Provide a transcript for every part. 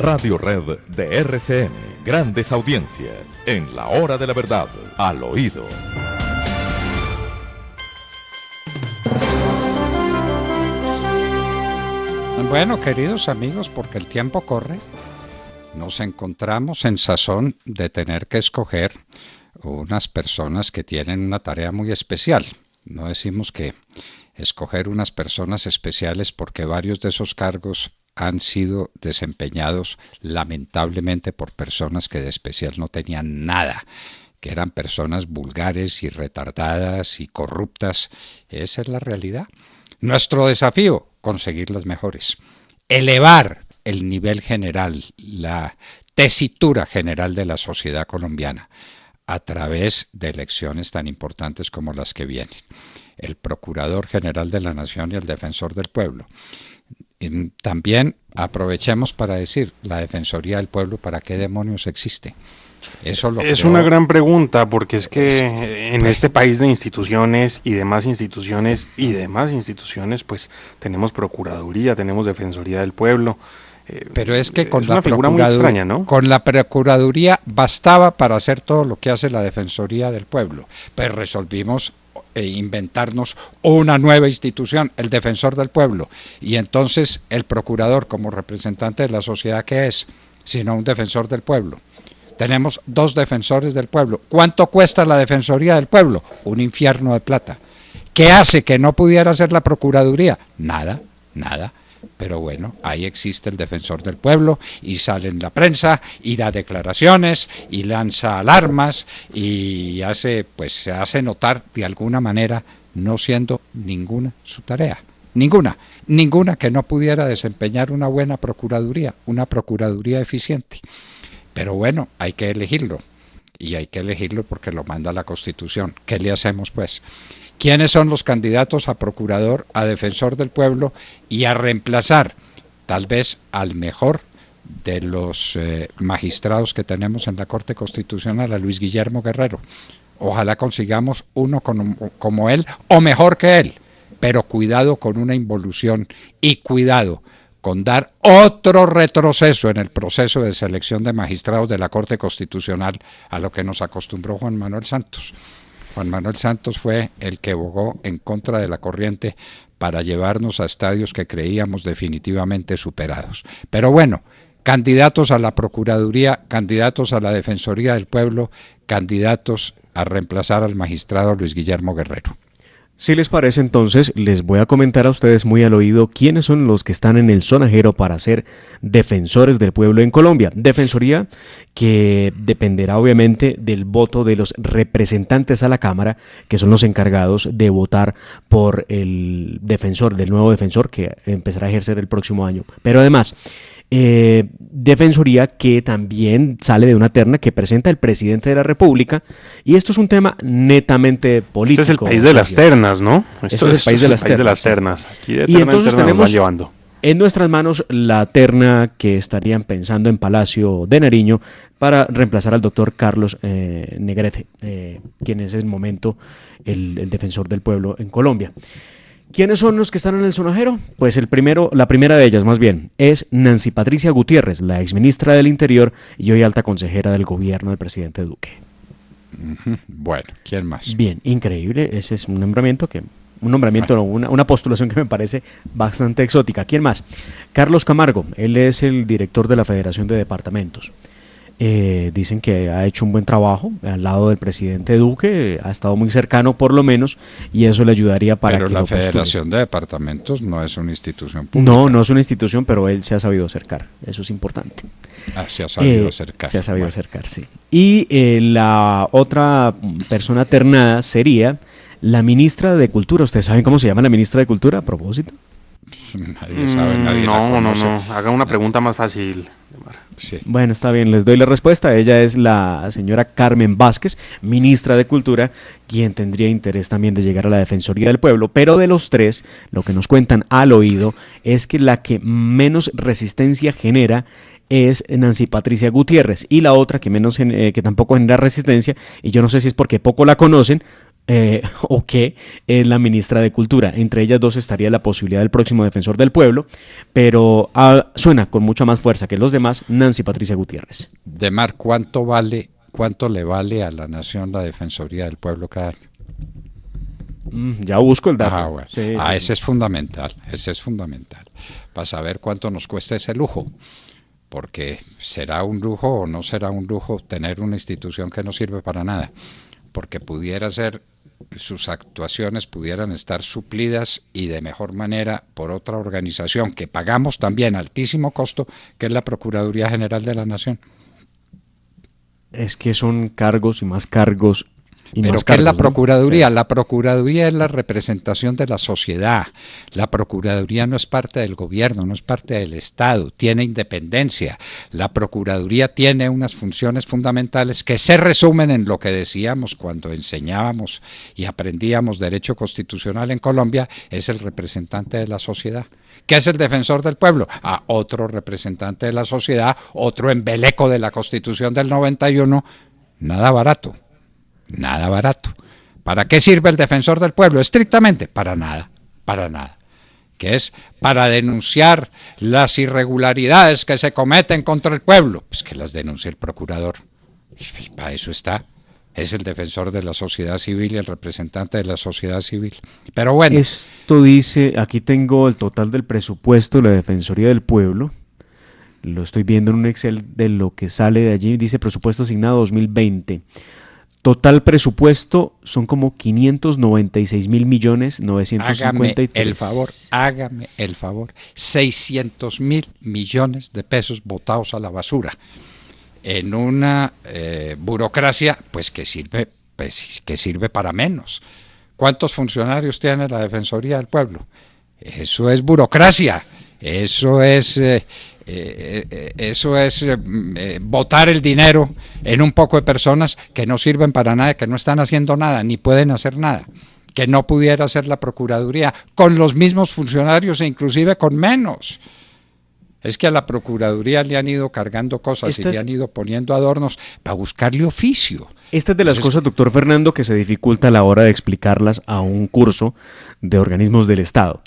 Radio Red de RCN. Grandes audiencias en la hora de la verdad, al oído. Bueno, queridos amigos, porque el tiempo corre, nos encontramos en sazón de tener que escoger unas personas que tienen una tarea muy especial. No decimos que escoger unas personas especiales porque varios de esos cargos han sido desempeñados lamentablemente por personas que de especial no tenían nada, que eran personas vulgares y retardadas y corruptas. Esa es la realidad. Nuestro desafío, conseguir las mejores, elevar el nivel general, la tesitura general de la sociedad colombiana a través de elecciones tan importantes como las que vienen. El Procurador General de la Nación y el Defensor del Pueblo. También aprovechemos para decir, la Defensoría del Pueblo, ¿para qué demonios existe? Eso es una gran pregunta, porque es que en este país de instituciones y demás instituciones pues tenemos Procuraduría, tenemos Defensoría del Pueblo. Pero es que con una figura muy extraña, ¿no? Con la Procuraduría bastaba para hacer todo lo que hace la Defensoría del Pueblo, pero resolvimos inventarnos una nueva institución, el Defensor del Pueblo, y entonces el Procurador, como representante de la sociedad, ¿qué es? Sino un Defensor del Pueblo. Tenemos 2 defensores del pueblo. ¿Cuánto cuesta la Defensoría del Pueblo? Un infierno de plata. ¿Qué hace que no pudiera hacer la Procuraduría? Nada. Pero bueno, ahí existe el Defensor del Pueblo y sale en la prensa y da declaraciones y lanza alarmas y se hace notar de alguna manera, no siendo ninguna su tarea. Ninguna que no pudiera desempeñar una buena Procuraduría, una Procuraduría eficiente. Pero bueno, hay que elegirlo, y hay que elegirlo porque lo manda la Constitución. ¿Qué le hacemos pues? ¿Quiénes son los candidatos a Procurador, a Defensor del Pueblo y a reemplazar tal vez al mejor de los magistrados que tenemos en la Corte Constitucional, a Luis Guillermo Guerrero? Ojalá consigamos uno como él o mejor que él, pero cuidado con una involución y cuidado con dar otro retroceso en el proceso de selección de magistrados de la Corte Constitucional a lo que nos acostumbró Juan Manuel Santos. Juan Manuel Santos fue el que abogó en contra de la corriente para llevarnos a estadios que creíamos definitivamente superados. Pero bueno, candidatos a la Procuraduría, candidatos a la Defensoría del Pueblo, candidatos a reemplazar al magistrado Luis Guillermo Guerrero. Si les parece, entonces, les voy a comentar a ustedes muy al oído quiénes son los que están en el sonajero para ser defensores del pueblo en Colombia. Defensoría que dependerá obviamente del voto de los representantes a la Cámara, que son los encargados de votar por el defensor, del nuevo defensor que empezará a ejercer el próximo año. Pero además, Defensoría que también sale de una terna que presenta el presidente de la República, y esto es un tema netamente político. Este es el país de las ternas, ¿no? Esto es el país de las ternas. Aquí de terna y entonces tenemos en nuestras manos la terna que estarían pensando en Palacio de Nariño para reemplazar al doctor Carlos Negrete, quien es en el momento el defensor del pueblo en Colombia. ¿Quiénes son los que están en el sonajero? Pues la primera de ellas más bien, es Nancy Patricia Gutiérrez, la exministra del Interior y hoy alta consejera del gobierno del presidente Duque. Bueno, ¿quién más? Bien, increíble, ese es una postulación que me parece bastante exótica. ¿Quién más? Carlos Camargo, él es el director de la Federación de Departamentos. Dicen que ha hecho un buen trabajo al lado del presidente Duque, ha estado muy cercano por lo menos, y eso le ayudaría para que lo postule. Pero la Federación de Departamentos no es una institución pública. No es una institución, pero él se ha sabido acercar, eso es importante. Se ha sabido acercar. Se ha sabido acercar, sí. Y la otra persona ternada sería la ministra de Cultura. ¿Ustedes saben cómo se llama la ministra de Cultura a propósito? Nadie sabe, nadie la conoce. No. Haga una pregunta más fácil. Sí. Bueno, está bien, les doy la respuesta. Ella es la señora Carmen Vázquez, ministra de Cultura, quien tendría interés también de llegar a la Defensoría del Pueblo. Pero de los tres, lo que nos cuentan al oído es que la que menos resistencia genera es Nancy Patricia Gutiérrez, y la otra que tampoco genera resistencia, y yo no sé si es porque poco la conocen o que es la ministra de Cultura. Entre ellas dos estaría la posibilidad del próximo defensor del pueblo, pero suena con mucha más fuerza que los demás Nancy Patricia Gutiérrez. Demar, ¿cuánto le vale a la nación la Defensoría del Pueblo cada año? Ya busco el dato. Bueno. Sí. Ese es fundamental, para saber cuánto nos cuesta ese lujo, porque será un lujo o no será un lujo tener una institución que no sirve para nada, porque sus actuaciones pudieran estar suplidas y de mejor manera por otra organización que pagamos también altísimo costo, que es la Procuraduría General de la Nación. Es que son cargos y más cargos. ¿Pero qué es la Procuraduría? ¿No? La Procuraduría es la representación de la sociedad. La Procuraduría no es parte del gobierno, no es parte del Estado, tiene independencia. La Procuraduría tiene unas funciones fundamentales que se resumen en lo que decíamos cuando enseñábamos y aprendíamos Derecho Constitucional en Colombia, es el representante de la sociedad. ¿Qué es el defensor del pueblo? Otro representante de la sociedad, otro embeleco de la Constitución del 91, nada barato. Nada barato. ¿Para qué sirve el defensor del pueblo? Estrictamente, para nada. Que es para denunciar las irregularidades que se cometen contra el pueblo. Pues que las denuncie el procurador. Y para eso está. Es el defensor de la sociedad civil y el representante de la sociedad civil. Pero bueno. Esto dice, aquí tengo el total del presupuesto de la Defensoría del Pueblo. Lo estoy viendo en un Excel de lo que sale de allí. Dice presupuesto asignado 2020. Total presupuesto son como 596.953.000.953. Hágame el favor, 600.000 millones de pesos botados a la basura en una burocracia pues que sirve para menos. ¿Cuántos funcionarios tiene la Defensoría del Pueblo? Eso es burocracia, eso es botar el dinero en un poco de personas que no sirven para nada, que no están haciendo nada, ni pueden hacer nada, que no pudiera hacer la Procuraduría con los mismos funcionarios e inclusive con menos. Es que a la Procuraduría le han ido cargando cosas y le han ido poniendo adornos para buscarle oficio. Esta es de las cosas, doctor Fernando, que se dificulta a la hora de explicarlas a un curso de organismos del Estado.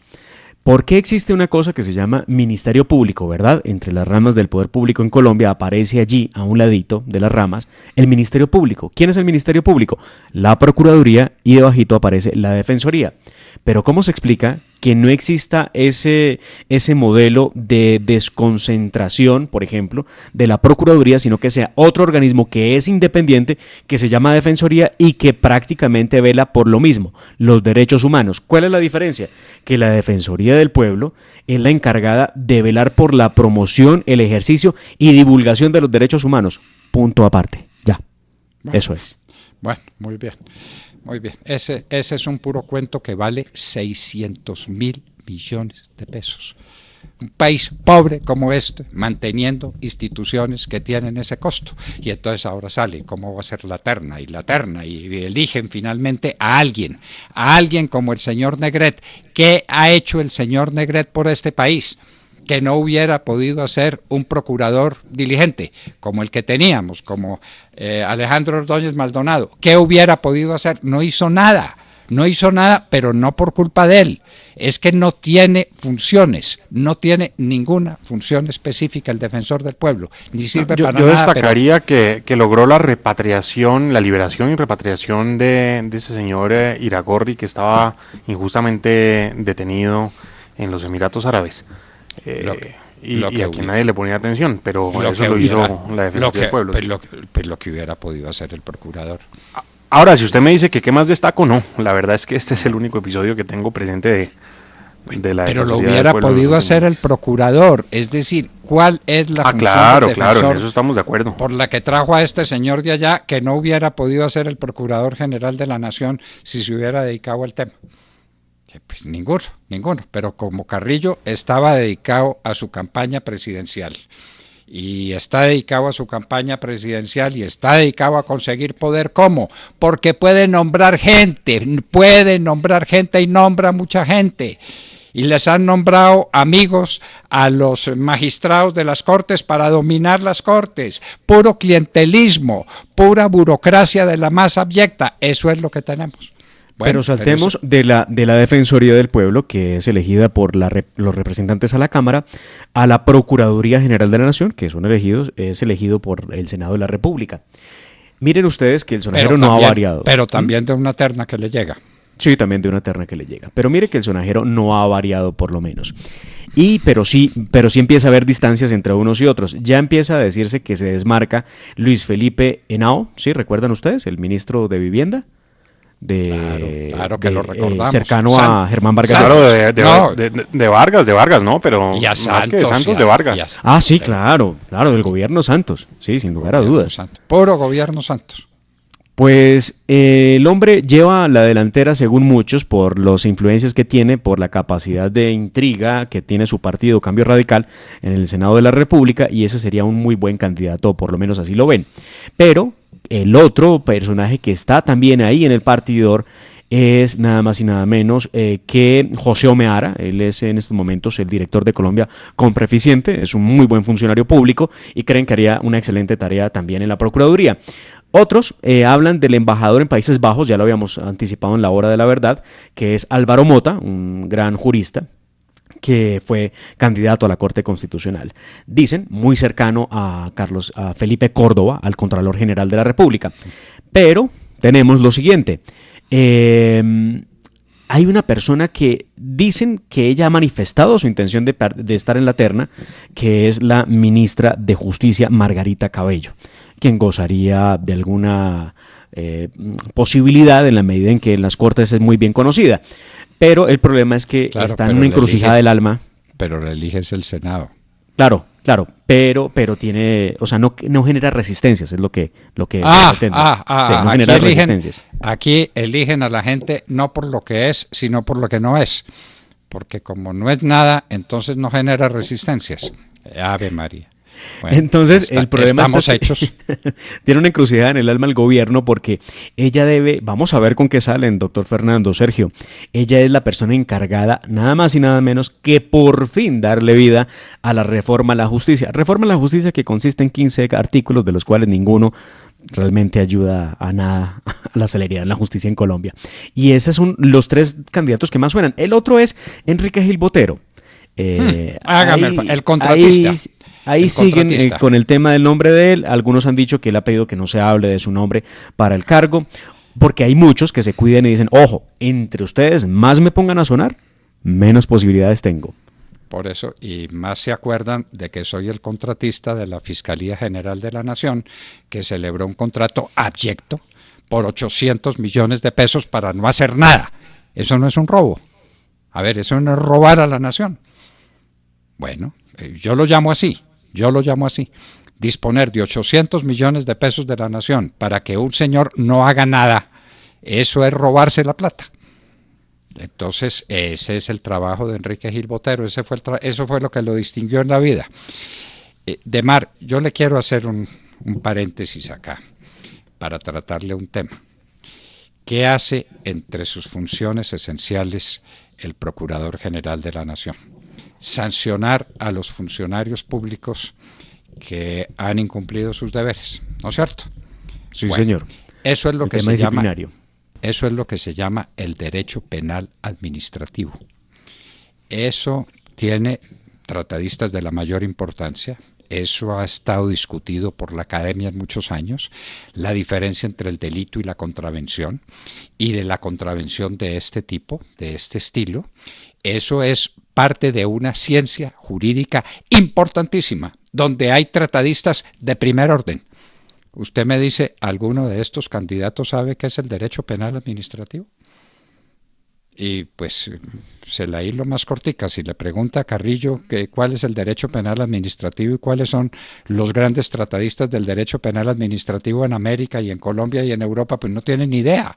¿Por qué existe una cosa que se llama Ministerio Público, verdad? Entre las ramas del poder público en Colombia aparece allí, a un ladito de las ramas, el Ministerio Público. ¿Quién es el Ministerio Público? La Procuraduría, y debajito aparece la Defensoría. Pero ¿cómo se explica que no exista ese modelo de desconcentración, por ejemplo, de la Procuraduría, sino que sea otro organismo que es independiente, que se llama Defensoría y que prácticamente vela por lo mismo, los derechos humanos? ¿Cuál es la diferencia? Que la Defensoría del Pueblo es la encargada de velar por la promoción, el ejercicio y divulgación de los derechos humanos. Punto aparte. Ya. Bueno, eso es. Bueno, muy bien. Muy bien, ese es un puro cuento que vale 600.000 millones de pesos. Un país pobre como este, manteniendo instituciones que tienen ese costo. Y entonces ahora sale cómo va a ser la terna, y eligen finalmente a alguien como el señor Negret. ¿Qué ha hecho el señor Negret por este país? Que no hubiera podido hacer un procurador diligente, como el que teníamos, como Alejandro Ordóñez Maldonado. ¿Qué hubiera podido hacer? No hizo nada, pero no por culpa de él. Es que no tiene funciones, no tiene ninguna función específica el defensor del pueblo, ni sirve para nada. Yo destacaría que logró la liberación y repatriación de ese señor Iragorri, que estaba injustamente detenido en los Emiratos Árabes. Y a quien nadie le ponía atención, pero eso lo hizo la Defensoría del Pueblo. Lo que hubiera podido hacer el procurador. Ahora, si usted me dice que qué más destaco, no. La verdad es que este es el único episodio que tengo presente de la Defensoría del Pueblo. Pero lo hubiera podido hacer el procurador. Es decir, ¿cuál es la función del defensor? Claro, en eso estamos de acuerdo. Por la que trajo a este señor de allá, que no hubiera podido hacer el Procurador General de la Nación si se hubiera dedicado al tema. Pues ninguno, pero como Carrillo estaba dedicado a su campaña presidencial y está dedicado a su campaña presidencial y está dedicado a conseguir poder, ¿cómo? Porque puede nombrar gente y nombra mucha gente. Y les han nombrado amigos a los magistrados de las Cortes para dominar las Cortes. Puro clientelismo, pura burocracia de la más abyecta. Eso es lo que tenemos. Pero saltemos de la Defensoría del Pueblo, que es elegida por los representantes a la Cámara, a la Procuraduría General de la Nación, que es elegido por el Senado de la República. Miren ustedes que el sonajero no ha variado. Pero también de una terna que le llega. Sí, también de una terna que le llega. Pero mire que el sonajero no ha variado por lo menos. Pero sí empieza a haber distancias entre unos y otros. Ya empieza a decirse que se desmarca Luis Felipe Henao, ¿sí? ¿Recuerdan ustedes? El ministro de Vivienda. Claro que lo recordamos. Cercano a Germán Vargas. Claro, de Vargas, ¿no? Pero y a más Santos, que de Santos, de Vargas. Sí, claro, del gobierno Santos. Sí, sin lugar a dudas. Santos. Puro gobierno Santos. Pues el hombre lleva la delantera, según muchos, por las influencias que tiene, por la capacidad de intriga que tiene su partido Cambio Radical en el Senado de la República, y ese sería un muy buen candidato, por lo menos así lo ven. Pero el otro personaje que está también ahí en el partidor es nada más y nada menos que José Omeara. Él es en estos momentos el director de Colombia Compra Eficiente, es un muy buen funcionario público y creen que haría una excelente tarea también en la Procuraduría. Otros hablan del embajador en Países Bajos, ya lo habíamos anticipado en la hora de la verdad, que es Álvaro Mota, un gran jurista que fue candidato a la Corte Constitucional. Dicen, muy cercano a Felipe Córdoba, al Contralor General de la República. Pero tenemos lo siguiente. Hay una persona que dicen que ella ha manifestado su intención de estar en la terna, que es la ministra de Justicia, Margarita Cabello, quien gozaría de alguna posibilidad en la medida en que en las Cortes es muy bien conocida. Pero el problema es que está en una encrucijada del alma. Pero la elige es el Senado. Claro, pero tiene, o sea, no genera resistencias, es lo que pretende. No genera resistencias. Aquí eligen a la gente no por lo que es, sino por lo que no es. Porque como no es nada, entonces no genera resistencias. Ave María. Bueno, entonces el problema estamos hechos. Tiene una encrucijada en el alma el gobierno porque ella vamos a ver con qué salen, doctor Fernando, Sergio, ella es la persona encargada, nada más y nada menos que por fin darle vida a la reforma a la justicia que consiste en 15 artículos de los cuales ninguno realmente ayuda a nada a la celeridad en la justicia en Colombia. Y esos son los tres candidatos que más suenan. El otro es Enrique Gil Botero. Hágame el contratista. Ahí siguen con el tema del nombre de él. Algunos han dicho que él ha pedido que no se hable de su nombre para el cargo, porque hay muchos que se cuiden y dicen, ojo, entre ustedes más me pongan a sonar, menos posibilidades tengo. Por eso, y más se acuerdan de que soy el contratista de la Fiscalía General de la Nación, que celebró un contrato abyecto por 800 millones de pesos para no hacer nada. Eso no es un robo. A ver, eso no es robar a la nación. Bueno, yo lo llamo así. Disponer de 800 millones de pesos de la nación para que un señor no haga nada, eso es robarse la plata. Entonces, ese es el trabajo de Enrique Gil Botero, eso fue lo que lo distinguió en la vida. Demar, yo le quiero hacer un paréntesis acá, para tratarle un tema. ¿Qué hace entre sus funciones esenciales el Procurador General de la Nación? Sancionar a los funcionarios públicos que han incumplido sus deberes, ¿no es cierto? Sí, bueno, señor. Eso es lo que se llama, eso es lo que se llama el derecho penal administrativo. Eso tiene tratadistas de la mayor importancia. Eso ha estado discutido por la academia en muchos años, la diferencia entre el delito y la contravención, y de la contravención de este tipo, de este estilo. Eso es parte de una ciencia jurídica importantísima, donde hay tratadistas de primer orden. Usted me dice, ¿alguno de estos candidatos sabe qué es el derecho penal administrativo? Y pues se la hilo más cortica. Si le pregunta a Carrillo cuál es el derecho penal administrativo y cuáles son los grandes tratadistas del derecho penal administrativo en América y en Colombia y en Europa, pues no tienen ni idea.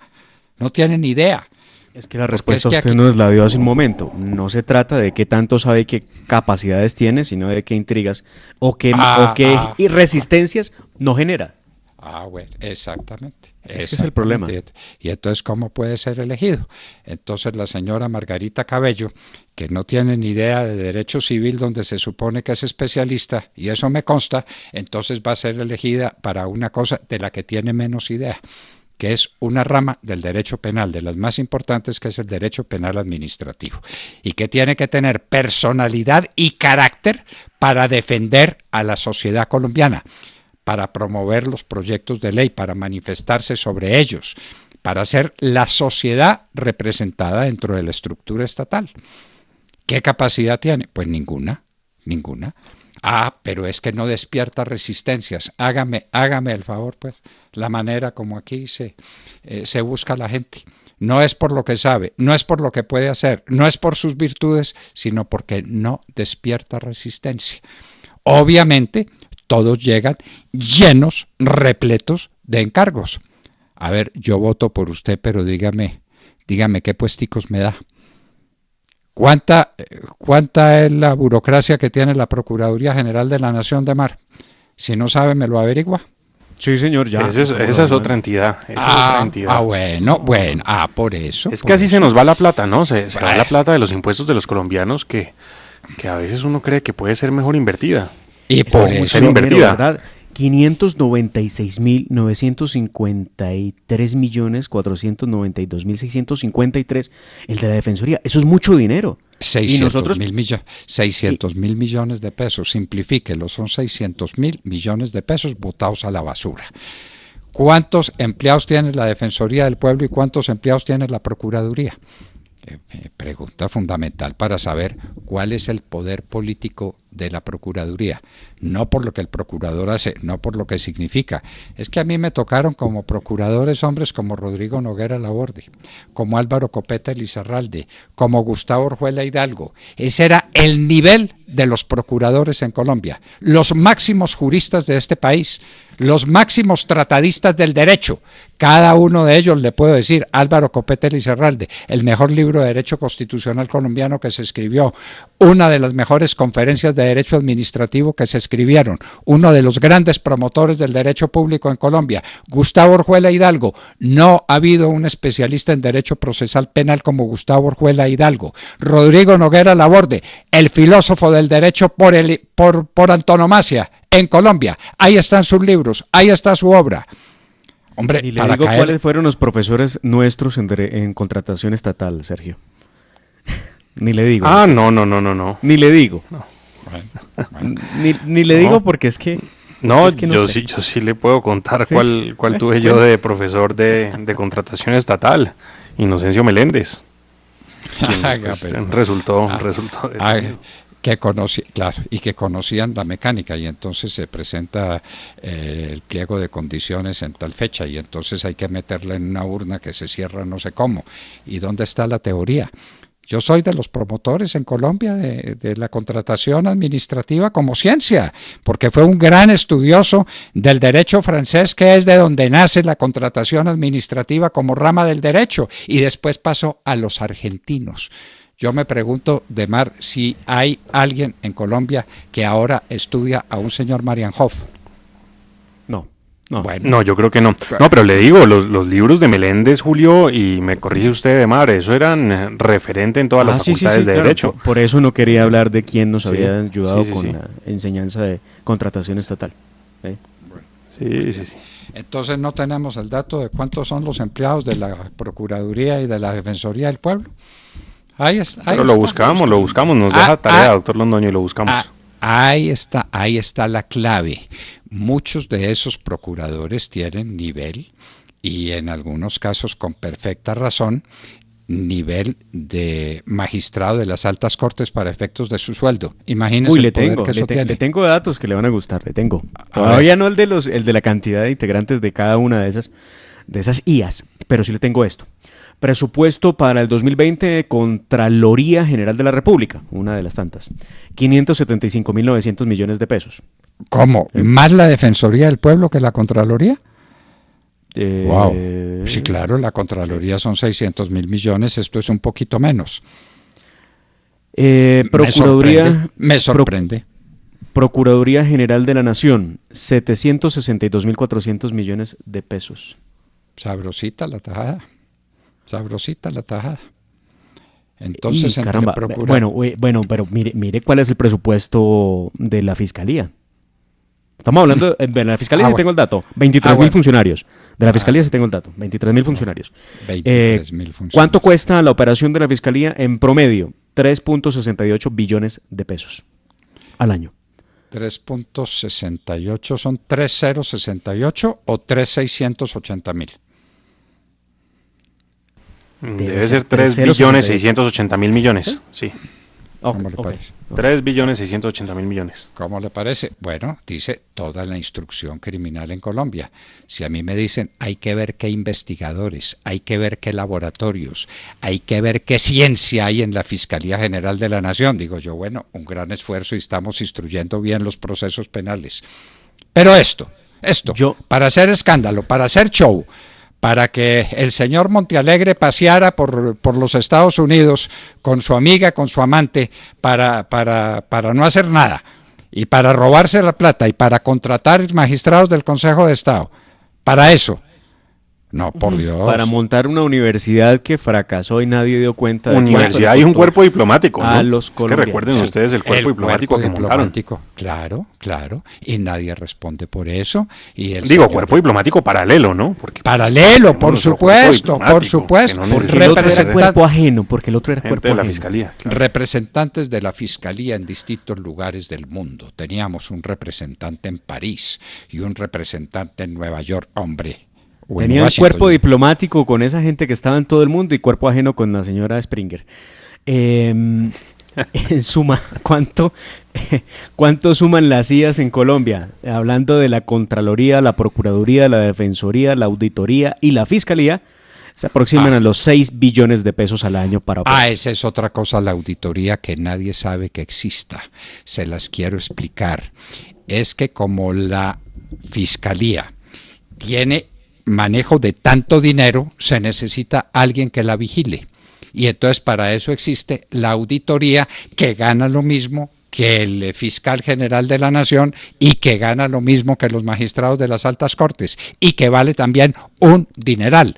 No tienen ni idea. Es que la respuesta usted nos la dio hace un momento. No se trata de qué tanto sabe, qué capacidades tiene, sino de qué intrigas o qué resistencias no genera. Bueno, exactamente. Ese es el problema. Y entonces, ¿cómo puede ser elegido? Entonces, la señora Margarita Cabello, que no tiene ni idea de derecho civil, donde se supone que es especialista, y eso me consta, entonces va a ser elegida para una cosa de la que tiene menos idea, que es una rama del derecho penal, de las más importantes, que es el derecho penal administrativo, y que tiene que tener personalidad y carácter para defender a la sociedad colombiana, para promover los proyectos de ley, para manifestarse sobre ellos, para ser la sociedad representada dentro de la estructura estatal. ¿Qué capacidad tiene? Pues ninguna. Pero es que no despierta resistencias. Hágame el favor, pues, la manera como aquí se busca la gente. No es por lo que sabe, no es por lo que puede hacer, no es por sus virtudes, sino porque no despierta resistencia. Obviamente, todos llegan llenos, repletos de encargos. A ver, yo voto por usted, pero dígame qué puesticos me da. ¿Cuánta es la burocracia que tiene la Procuraduría General de la Nación de Mar? Si no sabe, me lo averigua. Sí, señor, ya. Esa es otra entidad. Bueno, por eso. Es que así se nos va la plata, ¿no? Se va la plata de los impuestos de los colombianos que a veces uno cree que puede ser mejor invertida. Y por eso ser invertida. ¿Verdad? 596.953.492.653, el de la Defensoría. Eso es mucho dinero. 600.000 millones de pesos, simplifíquelo, son 600.000 millones de pesos botados a la basura. ¿Cuántos empleados tiene la Defensoría del Pueblo y cuántos empleados tiene la Procuraduría? Pregunta fundamental para saber cuál es el poder político de la Procuraduría, no por lo que el procurador hace, no por lo que significa. Es que a mí me tocaron como procuradores hombres como Rodrigo Noguera Laborde, como Álvaro Copete Lizarralde, como Gustavo Orjuela Hidalgo. Ese era el nivel de los procuradores en Colombia, los máximos juristas de este país, los máximos tratadistas del derecho. Cada uno de ellos, le puedo decir, Álvaro Copete Lizarralde, el mejor libro de derecho constitucional colombiano que se escribió, una de las mejores conferencias de derecho administrativo que se escribieron, uno de los grandes promotores del derecho público en Colombia, Gustavo Orjuela Hidalgo. No ha habido un especialista en derecho procesal penal como Gustavo Orjuela Hidalgo. Rodrigo Noguera Laborde, el filósofo del derecho por antonomasia en Colombia. Ahí están sus libros, ahí está su obra. Hombre, y le digo cuáles fueron los profesores nuestros en contratación estatal, Sergio. Ni le digo. No. Ni le digo. No. Bueno. Ni le digo porque es que... No, yo sí le puedo contar. ¿Sí? cuál tuve yo de profesor de contratación estatal. Inocencio Meléndez. Quien resultó que conocían la mecánica, y entonces se presenta el pliego de condiciones en tal fecha y entonces hay que meterla en una urna que se cierra no sé cómo. ¿Y dónde está la teoría? Yo soy de los promotores en Colombia de la contratación administrativa como ciencia, porque fue un gran estudioso del derecho francés, que es de donde nace la contratación administrativa como rama del derecho, y después pasó a los argentinos. Yo me pregunto, Demar, si hay alguien en Colombia que ahora estudia a un señor Marienhoff. No. Bueno. No, yo creo que no. No, pero le digo, los libros de Meléndez, Julio, y me corrige usted, Demar, eso eran referente en todas las facultades de Derecho. Por eso no quería hablar de quién nos había ayudado con la enseñanza de contratación estatal. Sí. Entonces no tenemos el dato de cuántos son los empleados de la Procuraduría y de la Defensoría del Pueblo. Ahí está. Pero lo buscamos, nos deja tarea, doctor Londoño, y lo buscamos. Ahí está la clave. Muchos de esos procuradores tienen nivel, y en algunos casos con perfecta razón, nivel de magistrado de las altas cortes para efectos de su sueldo. Imagínese el poder que eso tiene. Le tengo datos que le van a gustar, Todavía no el de la cantidad de integrantes de cada una de esas IAs, pero sí le tengo esto. Presupuesto para el 2020, Contraloría General de la República, una de las tantas, 575.900 millones de pesos. ¿Cómo? ¿Más la Defensoría del Pueblo que la Contraloría? Wow. Sí, claro, la Contraloría son 600.000 millones, esto es un poquito menos. Procuraduría... Me sorprende. Procuraduría General de la Nación, 762.400 millones de pesos. Sabrosita la tajada. Entonces, caramba, bueno, pero mire cuál es el presupuesto de la Fiscalía. Estamos hablando de la Fiscalía, sí bueno. tengo el dato, 23.000 bueno. funcionarios. De la Fiscalía sí tengo el dato, 23.000 funcionarios. 23.000 funcionarios. ¿Cuánto cuesta la operación de la Fiscalía en promedio? 3.68 billones de pesos al año. 3.68 son 3.068 o 3.680.000. Debe ser 3.680.000.000.000, sí. ¿Cómo le parece? 3.680.000.000.000. ¿Cómo le parece? Bueno, dice toda la instrucción criminal en Colombia. Si a mí me dicen hay que ver qué investigadores, hay que ver qué laboratorios, hay que ver qué ciencia hay en la Fiscalía General de la Nación, digo yo, bueno, un gran esfuerzo y estamos instruyendo bien los procesos penales. Pero esto, para hacer escándalo, para hacer show, para que el señor Montealegre paseara por los Estados Unidos con su amiga, con su amante, para no hacer nada, y para robarse la plata, y para contratar magistrados del Consejo de Estado, para eso. No, por Dios. Para montar una universidad que fracasó y nadie dio cuenta de universidad y un cuerpo diplomático, ¿no? A los colombianos. Es que recuerden ustedes el cuerpo diplomático que montaron. Claro, y nadie responde por eso. Y cuerpo diplomático paralelo, ¿no? Porque paralelo, por supuesto. Porque el otro era cuerpo ajeno, porque el otro era cuerpo ajeno. De la Fiscalía. Claro. Representantes de la Fiscalía en distintos lugares del mundo. Teníamos un representante en París y un representante en Nueva York, hombre. Tenían cuerpo diplomático con esa gente que estaba en todo el mundo y cuerpo ajeno con la señora Springer. En suma, ¿cuánto suman las CIAs en Colombia? Hablando de la Contraloría, la Procuraduría, la Defensoría, la Auditoría y la Fiscalía, se aproximan a los 6 billones de pesos al año para operar. Esa es otra cosa, la auditoría que nadie sabe que exista. Se las quiero explicar. Es que como la Fiscalía tiene manejo de tanto dinero, se necesita alguien que la vigile. Y entonces para eso existe la auditoría, que gana lo mismo que el fiscal general de la nación y que gana lo mismo que los magistrados de las altas cortes y que vale también un dineral.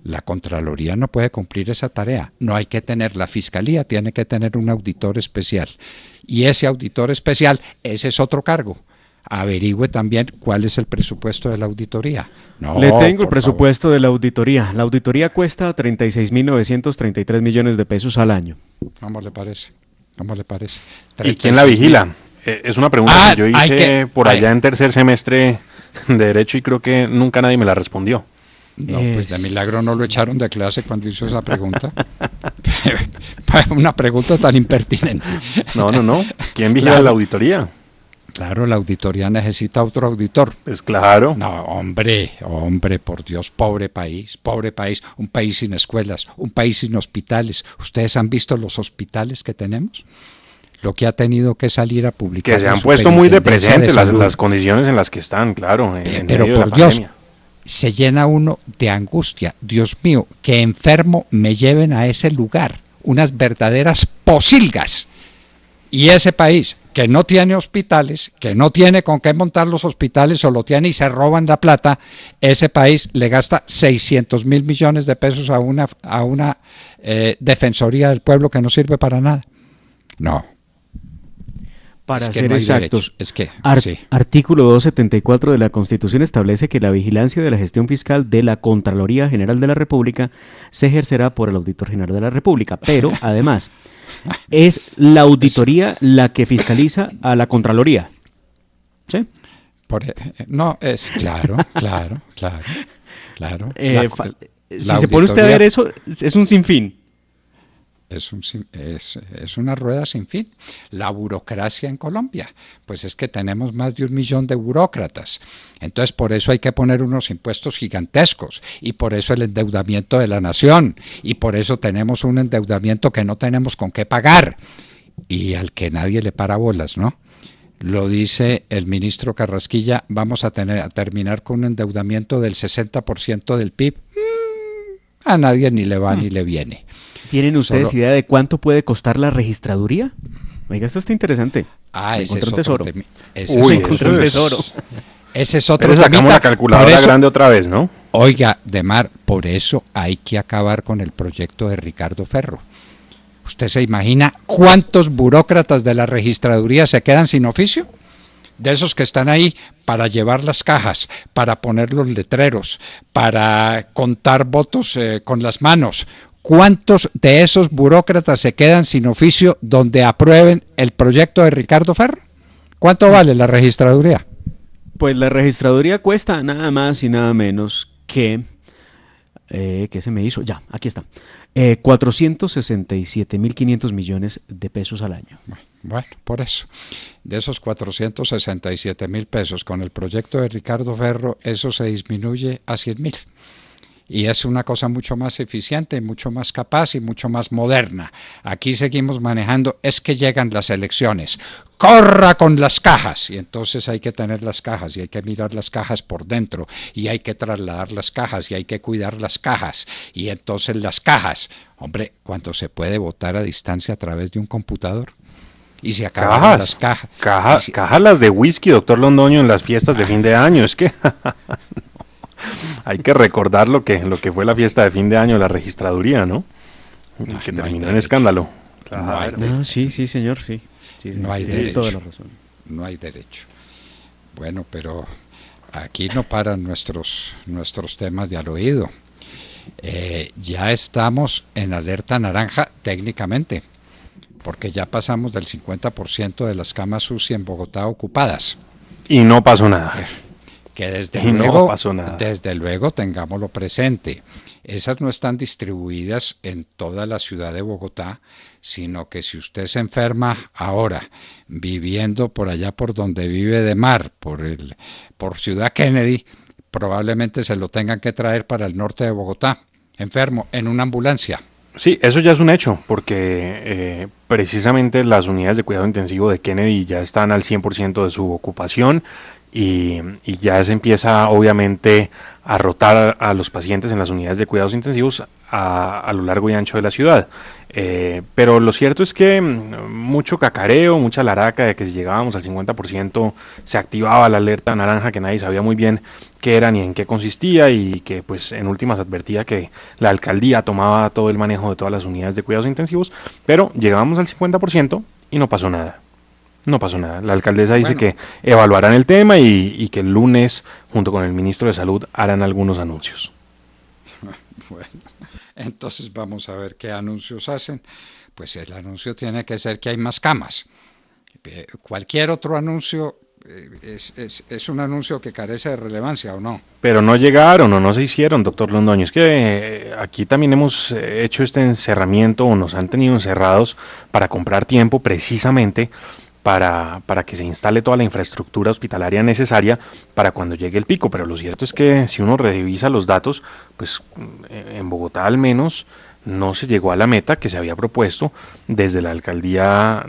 La Contraloría no puede cumplir esa tarea. No hay que tener, la Fiscalía tiene que tener un auditor especial. Y ese auditor especial, ese es otro cargo. Averigüe también cuál es el presupuesto de la auditoría. Le tengo el presupuesto de la auditoría. La auditoría cuesta 36.933 millones de pesos al año. ¿Cómo le parece? ¿Y quién la vigila? Es una pregunta que yo hice por allá en tercer semestre de Derecho y creo que nunca nadie me la respondió. No, pues de milagro no lo echaron de clase cuando hizo esa pregunta. Una pregunta tan impertinente. No. ¿Quién vigila la auditoría? Claro, la auditoría necesita otro auditor. Pues claro. No, hombre, por Dios, pobre país, un país sin escuelas, un país sin hospitales. ¿Ustedes han visto los hospitales que tenemos? Lo que ha tenido que salir a publicar. Que se han puesto muy de presente las condiciones en las que están, claro. Pero por Dios, se llena uno de angustia. Dios mío, que enfermo me lleven a ese lugar. Unas verdaderas posilgas. Y ese país que no tiene hospitales, que no tiene con qué montar los hospitales o lo tiene y se roban la plata, ese país le gasta 600.000 millones de pesos a una defensoría del pueblo que no sirve para nada. No. Para ser exactos, sí. Artículo 274 de la Constitución establece que la vigilancia de la gestión fiscal de la Contraloría General de la República se ejercerá por el Auditor General de la República, pero además es la auditoría la que fiscaliza a la Contraloría. ¿Sí? No, es claro. Si se pone usted a ver eso, es un sinfín. Es una rueda sin fin. La burocracia en Colombia, pues es que tenemos más de 1 millón de burócratas. Entonces por eso hay que poner unos impuestos gigantescos y por eso el endeudamiento de la nación y por eso tenemos un endeudamiento que no tenemos con qué pagar y al que nadie le para bolas, ¿no? Lo dice el ministro Carrasquilla, vamos a terminar con un endeudamiento del 60% del PIB. A nadie ni le va ni le viene. ¿Tienen ustedes idea de cuánto puede costar la registraduría? Oiga, esto está interesante. Ese es otro tesoro. Encontré un tesoro. Ese es otro. Pero sacamos la calculadora grande otra vez, ¿no? Oiga, Demar, por eso hay que acabar con el proyecto de Ricardo Ferro. ¿Usted se imagina cuántos burócratas de la registraduría se quedan sin oficio? de esos que están ahí para llevar las cajas, para poner los letreros, para contar votos con las manos. ¿Cuántos de esos burócratas se quedan sin oficio donde aprueben el proyecto de Ricardo Ferro? ¿Cuánto vale la registraduría? Pues la registraduría cuesta nada más y nada menos que... ¿qué se me hizo? Ya, aquí está. 467.500 millones de pesos al año. Bueno, por eso. De esos 467.000 pesos, con el proyecto de Ricardo Ferro, eso se disminuye a 100.000. Y es una cosa mucho más eficiente, mucho más capaz y mucho más moderna. Aquí seguimos manejando, es que llegan las elecciones, ¡corra con las cajas! Y entonces hay que tener las cajas y hay que mirar las cajas por dentro y hay que trasladar las cajas y hay que cuidar las cajas. Y entonces las cajas, hombre, cuando se puede votar a distancia a través de un computador. Y se acaban las cajas. Cajas las de whisky, doctor Londoño, en las fiestas de fin de año, es que... Hay que recordar lo que fue la fiesta de fin de año de la registraduría, ¿no? Que terminó en escándalo. Claro. Sí, señor, sí. No hay derecho. Toda la razón. No hay derecho. Bueno, pero aquí no paran nuestros temas de al oído. Ya estamos en alerta naranja técnicamente, porque ya pasamos del 50% de las camas UCI en Bogotá ocupadas. Y no pasó nada. Que desde luego tengámoslo presente. Esas no están distribuidas en toda la ciudad de Bogotá, sino que si usted se enferma ahora, viviendo por allá por donde vive de mar, por Ciudad Kennedy, probablemente se lo tengan que traer para el norte de Bogotá, enfermo, en una ambulancia. Sí, eso ya es un hecho, porque precisamente las unidades de cuidado intensivo de Kennedy ya están al 100% de su ocupación. Y ya se empieza obviamente a rotar a los pacientes en las unidades de cuidados intensivos a lo largo y ancho de la ciudad. Pero lo cierto es que mucho cacareo, mucha laraca de que si llegábamos al 50% se activaba la alerta naranja, que nadie sabía muy bien qué era ni en qué consistía, y que pues en últimas advertía que la alcaldía tomaba todo el manejo de todas las unidades de cuidados intensivos, pero llegábamos al 50% y no pasó nada. No pasó nada. La alcaldesa dice que evaluarán el tema y que el lunes, junto con el ministro de Salud, harán algunos anuncios. Bueno, entonces vamos a ver qué anuncios hacen. Pues el anuncio tiene que ser que hay más camas. Cualquier otro anuncio es un anuncio que carece de relevancia, ¿o no? Pero no llegaron o no se hicieron, doctor Londoño. Es que aquí también hemos hecho este encerramiento, o nos han tenido encerrados para comprar tiempo precisamente para que se instale toda la infraestructura hospitalaria necesaria para cuando llegue el pico. Pero lo cierto es que si uno revisa los datos, pues en Bogotá al menos no se llegó a la meta que se había propuesto desde la alcaldía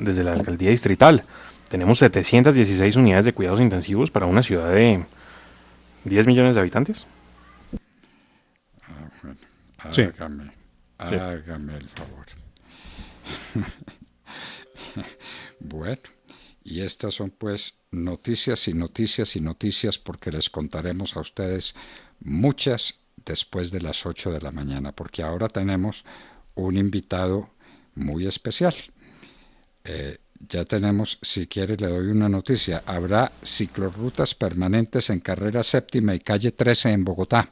distrital. Tenemos 716 unidades de cuidados intensivos para una ciudad de 10 millones de habitantes. Bueno, sí. Hágame el favor. Bueno, y estas son pues noticias y noticias y noticias, porque les contaremos a ustedes muchas después de las 8 de la mañana, porque ahora tenemos un invitado muy especial. Ya tenemos, si quiere le doy una noticia, habrá ciclorrutas permanentes en carrera séptima y calle 13 en Bogotá.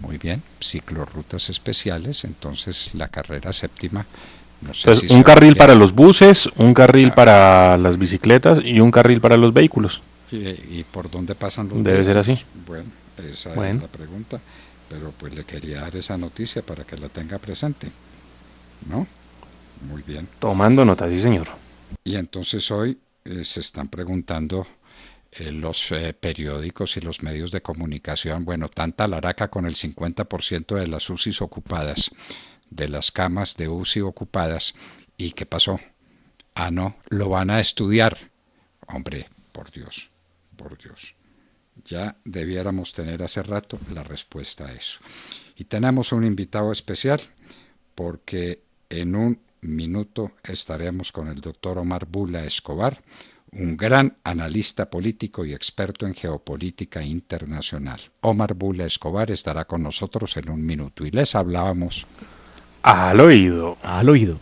Muy bien, ciclorrutas especiales, entonces la carrera séptima. No sé. Entonces, un carril para los buses, un carril para las bicicletas y un carril para los vehículos. ¿Y por dónde pasan los Debe vehículos? ser así. Bueno, esa es la pregunta, pero pues le quería dar esa noticia para que la tenga presente, ¿no? Muy bien. Tomando nota, sí señor. Y entonces hoy se están preguntando los periódicos y los medios de comunicación, bueno, tanta laraca con el 50% de las UCIs ocupadas, de las camas de UCI ocupadas, ¿y qué pasó? Ah, no, lo van a estudiar. Hombre, por Dios, ya debiéramos tener hace rato la respuesta a eso. Y tenemos un invitado especial, porque en un minuto estaremos con el doctor Omar Bula Escobar, un gran analista político y experto en geopolítica internacional. Omar Bula Escobar estará con nosotros en un minuto y les hablábamos al oído. Al oído.